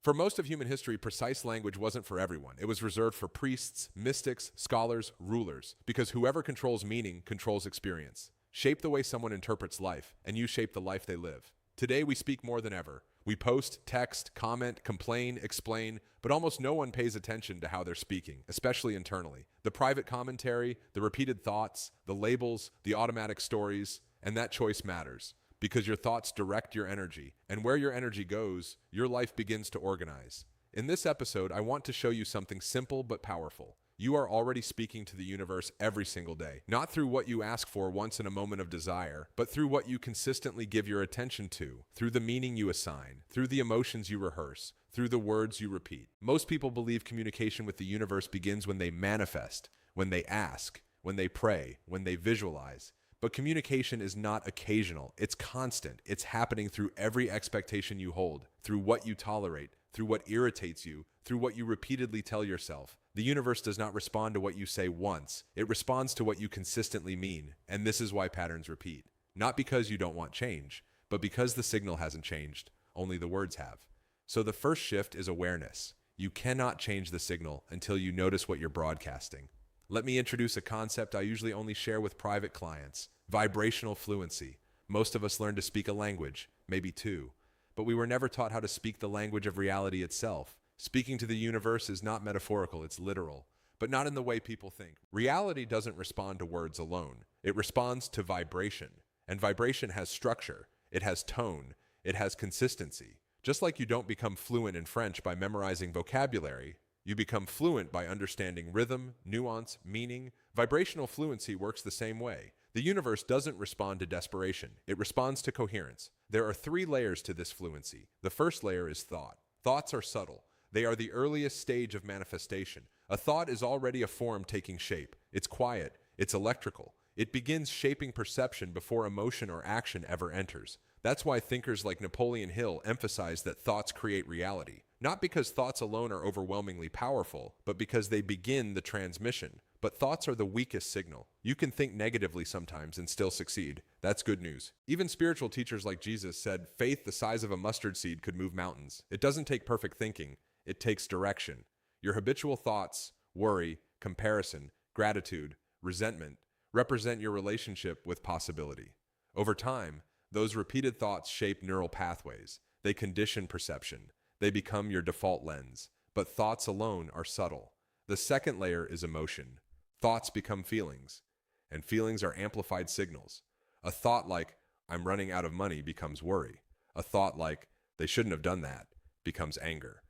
For most of human history, precise language wasn't for everyone. It was reserved for priests, mystics, scholars, rulers, because whoever controls meaning controls experience. Shape the way someone interprets life, and you shape the life they live. Today, we speak more than ever. We post, text, comment, complain, explain, but almost no one pays attention to how they're speaking, especially internally. The private commentary, the repeated thoughts, the labels, the automatic stories, and that choice matters. Because your thoughts direct your energy, and where your energy goes, your life begins to organize. In this episode, I want to show you something simple but powerful. You are already speaking to the universe every single day, not through what you ask for once in a moment of desire, but through what you consistently give your attention to, through the meaning you assign, through the emotions you rehearse, through the words you repeat. Most people believe communication with the universe begins when they manifest, when they ask, when they pray, when they visualize. But communication is not occasional, it's constant. It's happening through every expectation you hold, through what you tolerate, through what irritates you, through what you repeatedly tell yourself. The universe does not respond to what you say once, it responds to what you consistently mean, and this is why patterns repeat. Not because you don't want change, but because the signal hasn't changed, only the words have. So the first shift is awareness. You cannot change the signal until you notice what you're broadcasting. Let me introduce a concept I usually only share with private clients: vibrational fluency. Most of us learn to speak a language, maybe two, but we were never taught how to speak the language of reality itself. Speaking to the universe is not metaphorical, it's literal, but not in the way people think. Reality doesn't respond to words alone. It responds to vibration, and vibration has structure, it has tone, it has consistency. Just like you don't become fluent in French by memorizing vocabulary, you become fluent by understanding rhythm, nuance, meaning. Vibrational fluency works the same way. The universe doesn't respond to desperation. It responds to coherence. There are 3 layers to this fluency. The first layer is thought. Thoughts are subtle. They are the earliest stage of manifestation. A thought is already a form taking shape. It's quiet. It's electrical. It begins shaping perception before emotion or action ever enters. That's why thinkers like Napoleon Hill emphasize that thoughts create reality. Not because thoughts alone are overwhelmingly powerful, but because they begin the transmission. But thoughts are the weakest signal. You can think negatively sometimes and still succeed. That's good news. Even spiritual teachers like Jesus said faith the size of a mustard seed could move mountains. It doesn't take perfect thinking, it takes direction. Your habitual thoughts, worry, comparison, gratitude, resentment, represent your relationship with possibility. Over time, those repeated thoughts shape neural pathways. They condition perception. They become your default lens. But thoughts alone are subtle. The second layer is emotion. Thoughts become feelings, and feelings are amplified signals. A thought like, I'm running out of money, becomes worry. A thought like, they shouldn't have done that, becomes anger.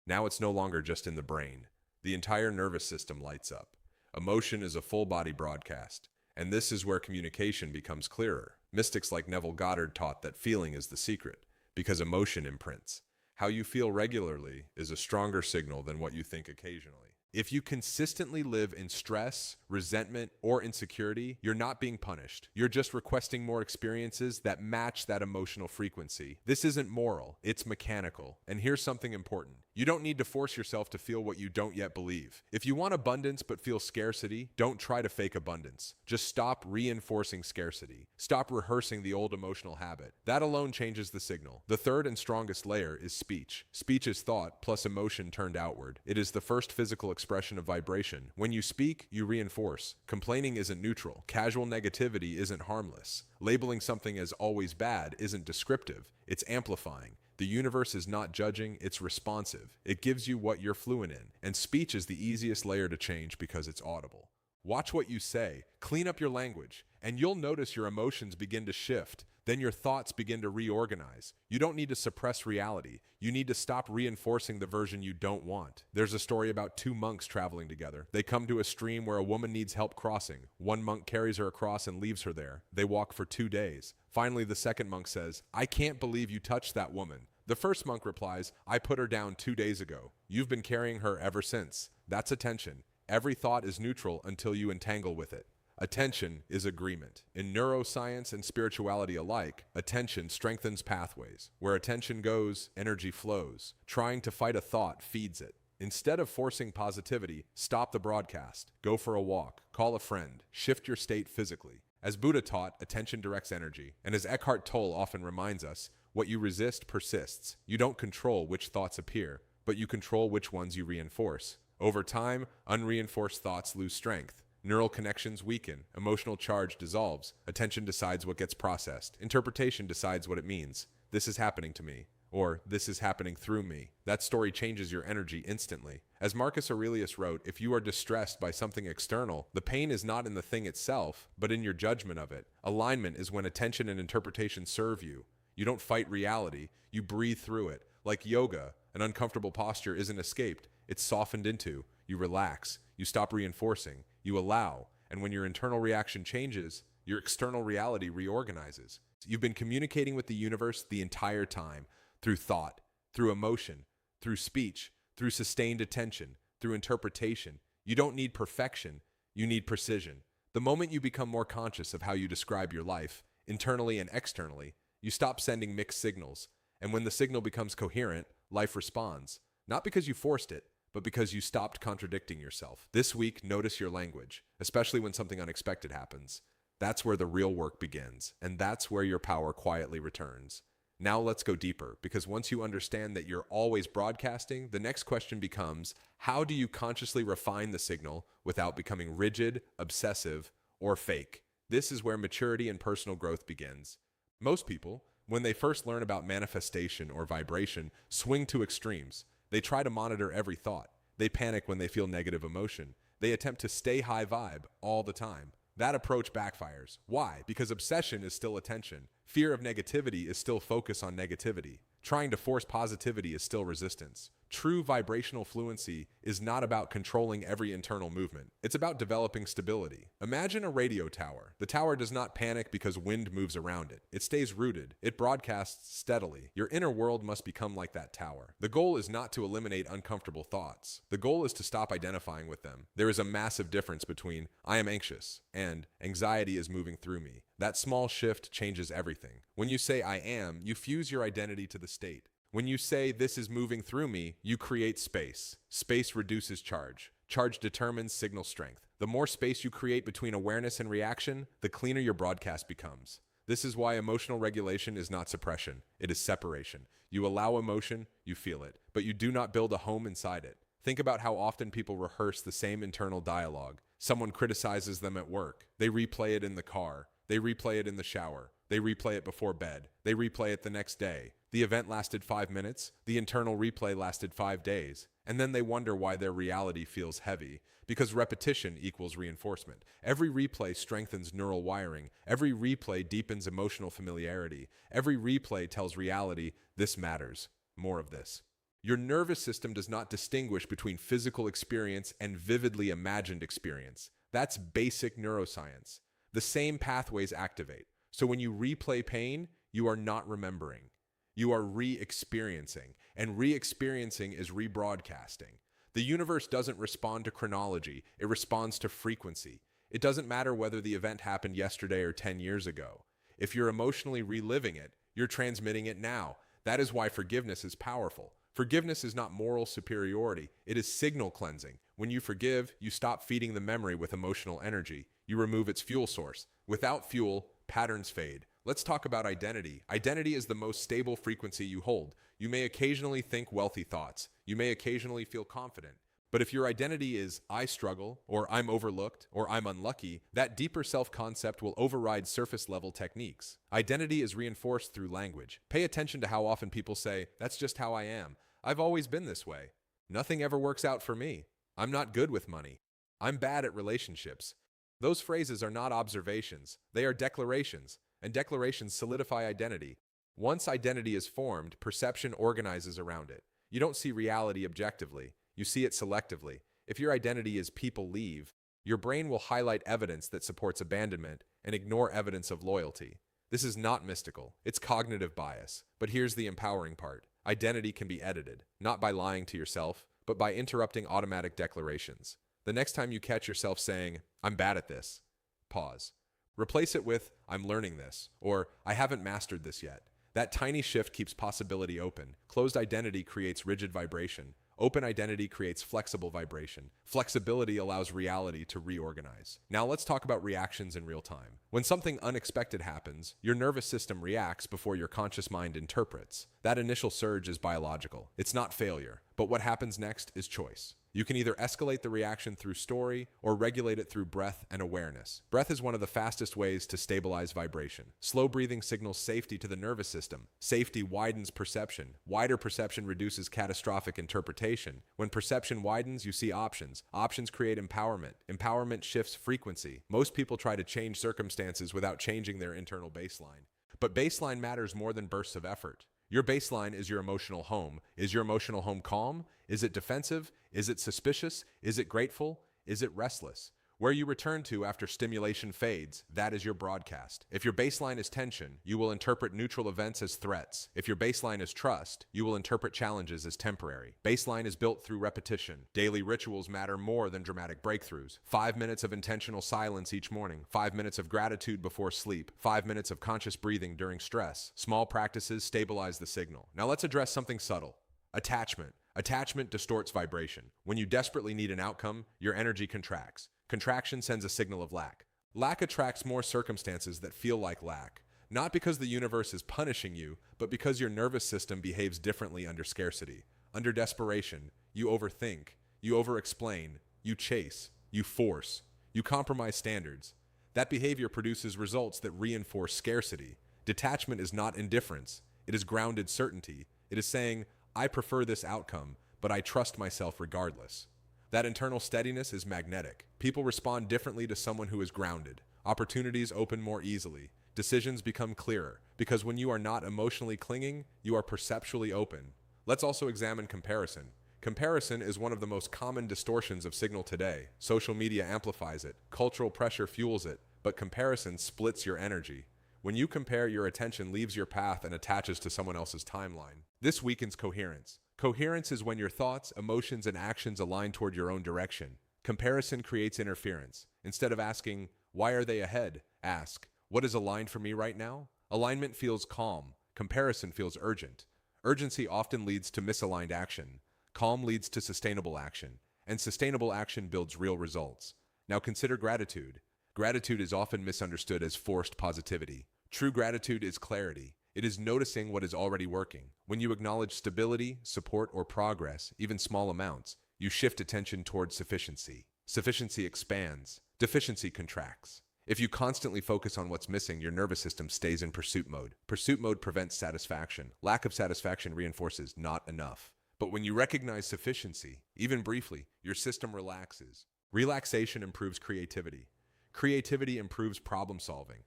Now it's no longer just in the brain. The entire nervous system lights up. Emotion is a full-body broadcast, and this is where communication becomes clearer. Mystics like Neville Goddard taught that feeling is the secret, because emotion imprints. How you feel regularly is a stronger signal than what you think occasionally. If you consistently live in stress, resentment, or insecurity, you're not being punished. You're just requesting more experiences that match that emotional frequency. This isn't moral, it's mechanical. And here's something important. You don't need to force yourself to feel what you don't yet believe. If you want abundance but feel scarcity, don't try to fake abundance. Just stop reinforcing scarcity. Stop rehearsing the old emotional habit. That alone changes the signal. The third and strongest layer is speech. Speech is thought plus emotion turned outward. It is the first physical expression of vibration. When you speak, you reinforce. Complaining isn't neutral. Casual negativity isn't harmless. Labeling something as always bad isn't descriptive. It's amplifying. The universe is not judging, it's responsive. It gives you what you're fluent in. And speech is the easiest layer to change because it's audible. Watch what you say. Clean up your language. And you'll notice your emotions begin to shift. Then your thoughts begin to reorganize. You don't need to suppress reality. You need to stop reinforcing the version you don't want. There's a story about 2 monks traveling together. They come to a stream where a woman needs help crossing. One monk carries her across and leaves her there. They walk for 2 days. Finally, the second monk says, I can't believe you touched that woman. The first monk replies, I put her down 2 days ago. You've been carrying her ever since. That's attention. Every thought is neutral until you entangle with it. Attention is agreement. In neuroscience and spirituality alike, attention strengthens pathways. Where attention goes, energy flows. Trying to fight a thought feeds it. Instead of forcing positivity, stop the broadcast. Go for a walk. Call a friend. Shift your state physically. As Buddha taught, attention directs energy. And as Eckhart Tolle often reminds us, what you resist persists. You don't control which thoughts appear, but you control which ones you reinforce. Over time, unreinforced thoughts lose strength. Neural connections weaken, emotional charge dissolves, attention decides what gets processed, interpretation decides what it means. This is happening to me, or this is happening through me. That story changes your energy instantly. As Marcus Aurelius wrote, if you are distressed by something external, the pain is not in the thing itself, but in your judgment of it. Alignment is when attention and interpretation serve you. You don't fight reality, you breathe through it. Like yoga, an uncomfortable posture isn't escaped, it's softened into. You relax, you stop reinforcing, you allow, and when your internal reaction changes, your external reality reorganizes. You've been communicating with the universe the entire time, through thought, through emotion, through speech, through sustained attention, through interpretation. You don't need perfection, you need precision. The moment you become more conscious of how you describe your life, internally and externally, you stop sending mixed signals. And when the signal becomes coherent, life responds. Not because you forced it, but because you stopped contradicting yourself. This week, notice your language, especially when something unexpected happens. That's where the real work begins, and that's where your power quietly returns. Now let's go deeper, because once you understand that you're always broadcasting, the next question becomes, how do you consciously refine the signal without becoming rigid, obsessive, or fake? This is where maturity and personal growth begins. Most people, when they first learn about manifestation or vibration, swing to extremes. They try to monitor every thought. They panic when they feel negative emotion. They attempt to stay high vibe all the time. That approach backfires. Why? Because obsession is still attention. Fear of negativity is still focus on negativity. Trying to force positivity is still resistance. True vibrational fluency is not about controlling every internal movement. It's about developing stability. Imagine a radio tower. The tower does not panic because wind moves around it. It stays rooted. It broadcasts steadily. Your inner world must become like that tower. The goal is not to eliminate uncomfortable thoughts. The goal is to stop identifying with them. There is a massive difference between I am anxious and anxiety is moving through me. That small shift changes everything. When you say I am, you fuse your identity to the state. When you say this is moving through me, you create space. Space reduces charge. Charge determines signal strength. The more space you create between awareness and reaction, the cleaner your broadcast becomes. This is why emotional regulation is not suppression. It is separation. You allow emotion, you feel it, but you do not build a home inside it. Think about how often people rehearse the same internal dialogue. Someone criticizes them at work. They replay it in the car. They replay it in the shower. They replay it before bed. They replay it the next day. The event lasted 5 minutes. The internal replay lasted 5 days. And then they wonder why their reality feels heavy. Because repetition equals reinforcement. Every replay strengthens neural wiring. Every replay deepens emotional familiarity. Every replay tells reality, this matters. More of this. Your nervous system does not distinguish between physical experience and vividly imagined experience. That's basic neuroscience. The same pathways activate. So when you replay pain, you are not remembering. You are re-experiencing, and re-experiencing is rebroadcasting. The universe doesn't respond to chronology, it responds to frequency. It doesn't matter whether the event happened yesterday or 10 years ago. If you're emotionally reliving it, you're transmitting it now. That is why forgiveness is powerful. Forgiveness is not moral superiority, it is signal cleansing. When you forgive, you stop feeding the memory with emotional energy. You remove its fuel source. Without fuel, patterns fade. Let's talk about identity. Identity is the most stable frequency you hold. You may occasionally think wealthy thoughts. You may occasionally feel confident. But if your identity is I struggle, or I'm overlooked, or I'm unlucky, that deeper self-concept will override surface-level techniques. Identity is reinforced through language. Pay attention to how often people say, that's just how I am. I've always been this way. Nothing ever works out for me. I'm not good with money. I'm bad at relationships. Those phrases are not observations. They are declarations. And declarations solidify identity. Once identity is formed, perception organizes around it. You don't see reality objectively, you see it selectively. If your identity is people leave, your brain will highlight evidence that supports abandonment and ignore evidence of loyalty. This is not mystical, it's cognitive bias. But here's the empowering part. Identity can be edited, not by lying to yourself, but by interrupting automatic declarations. The next time you catch yourself saying, I'm bad at this, pause. Replace it with, I'm learning this, or I haven't mastered this yet. That tiny shift keeps possibility open. Closed identity creates rigid vibration. Open identity creates flexible vibration. Flexibility allows reality to reorganize. Now let's talk about reactions in real time. When something unexpected happens, your nervous system reacts before your conscious mind interprets. That initial surge is biological. It's not failure, But what happens next is choice. You can either escalate the reaction through story or regulate it through breath and awareness. Breath is one of the fastest ways to stabilize vibration. Slow breathing signals safety to the nervous system. Safety widens perception. Wider perception reduces catastrophic interpretation. When perception widens, you see options. Options create empowerment. Empowerment shifts frequency. Most people try to change circumstances without changing their internal baseline. But baseline matters more than bursts of effort. Your baseline is your emotional home. Is your emotional home calm? Is it defensive? Is it suspicious? Is it grateful? Is it restless? Where you return to after stimulation fades, that is your broadcast. If your baseline is tension, you will interpret neutral events as threats. If your baseline is trust, you will interpret challenges as temporary. Baseline is built through repetition. Daily rituals matter more than dramatic breakthroughs. 5 minutes of intentional silence each morning, 5 minutes of gratitude before sleep, 5 minutes of conscious breathing during stress. Small practices stabilize the signal. Now let's address something subtle. Attachment. Attachment distorts vibration. When you desperately need an outcome, your energy contracts. Contraction sends a signal of lack. Lack attracts more circumstances that feel like lack, not because the universe is punishing you, but because your nervous system behaves differently under scarcity. Under desperation, you overthink, you over-explain, you chase, you force, you compromise standards. That behavior produces results that reinforce scarcity. Detachment is not indifference. It is grounded certainty. It is saying, I prefer this outcome, but I trust myself regardless. That internal steadiness is magnetic. People respond differently to someone who is grounded. Opportunities open more easily. Decisions become clearer. Because when you are not emotionally clinging, you are perceptually open. Let's also examine comparison. Comparison is one of the most common distortions of signal today. Social media amplifies it. Cultural pressure fuels it. But comparison splits your energy. When you compare, your attention leaves your path and attaches to someone else's timeline. This weakens coherence. Coherence is when your thoughts, emotions, and actions align toward your own direction. Comparison creates interference. Instead of asking, why are they ahead? Ask, what is aligned for me right now? Alignment feels calm. Comparison feels urgent. Urgency often leads to misaligned action. Calm leads to sustainable action. And sustainable action builds real results. Now consider gratitude. Gratitude is often misunderstood as forced positivity. True gratitude is clarity. It is noticing what is already working. When you acknowledge stability, support, or progress, even small amounts, you shift attention towards sufficiency. Sufficiency expands. Deficiency contracts. If you constantly focus on what's missing, your nervous system stays in pursuit mode. Pursuit mode prevents satisfaction. Lack of satisfaction reinforces not enough. But when you recognize sufficiency, even briefly, your system relaxes. Relaxation improves creativity. Creativity improves problem solving.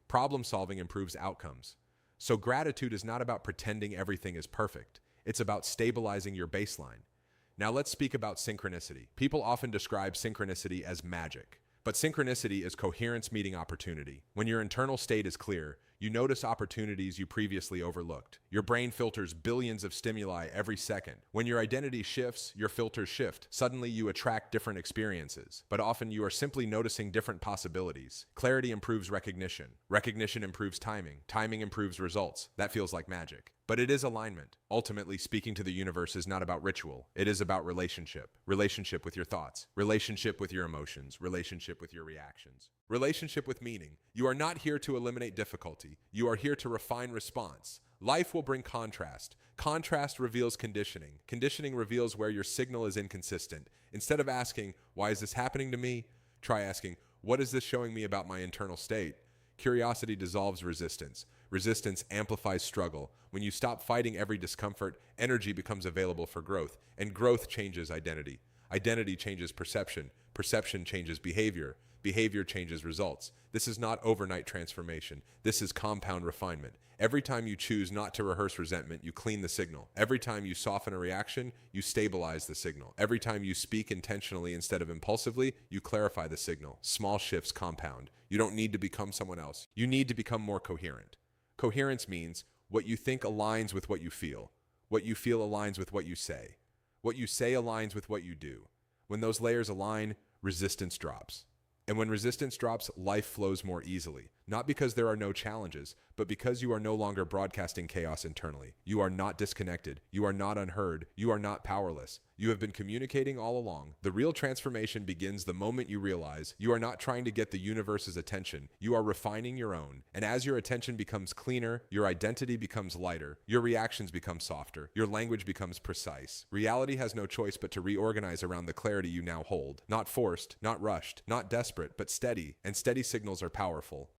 Problem solving improves outcomes. So gratitude is not about pretending everything is perfect. It's about stabilizing your baseline. Now let's speak about synchronicity. People often describe synchronicity as magic. But synchronicity is coherence meeting opportunity. When your internal state is clear, you notice opportunities you previously overlooked. Your brain filters billions of stimuli every second. When your identity shifts, your filters shift. Suddenly you attract different experiences. But often you are simply noticing different possibilities. Clarity improves recognition. Recognition improves timing. Timing improves results. That feels like magic. But it is alignment. Ultimately, speaking to the universe is not about ritual. It is about relationship. Relationship with your thoughts. Relationship with your emotions. Relationship with your reactions. Relationship with meaning. You are not here to eliminate difficulty. You are here to refine response. Life will bring contrast. Contrast reveals conditioning. Conditioning reveals where your signal is inconsistent. Instead of asking, why is this happening to me? Try asking, what is this showing me about my internal state? Curiosity dissolves resistance. Resistance amplifies struggle. When you stop fighting every discomfort, energy becomes available for growth, and growth changes identity. Identity changes perception. Perception changes behavior. Behavior changes results. This is not overnight transformation. This is compound refinement. Every time you choose not to rehearse resentment, you clean the signal. Every time you soften a reaction, you stabilize the signal. Every time you speak intentionally instead of impulsively, you clarify the signal. Small shifts compound. You don't need to become someone else. You need to become more coherent. Coherence means what you think aligns with what you feel. What you feel aligns with what you say. What you say aligns with what you do. When those layers align, resistance drops. And when resistance drops, life flows more easily. Not because there are no challenges, but because you are no longer broadcasting chaos internally. You are not disconnected. You are not unheard. You are not powerless. You have been communicating all along. The real transformation begins the moment you realize you are not trying to get the universe's attention. You are refining your own. And as your attention becomes cleaner, your identity becomes lighter, your reactions become softer, your language becomes precise. Reality has no choice but to reorganize around the clarity you now hold. Not forced, not rushed, not desperate, but steady. And steady signals are powerful.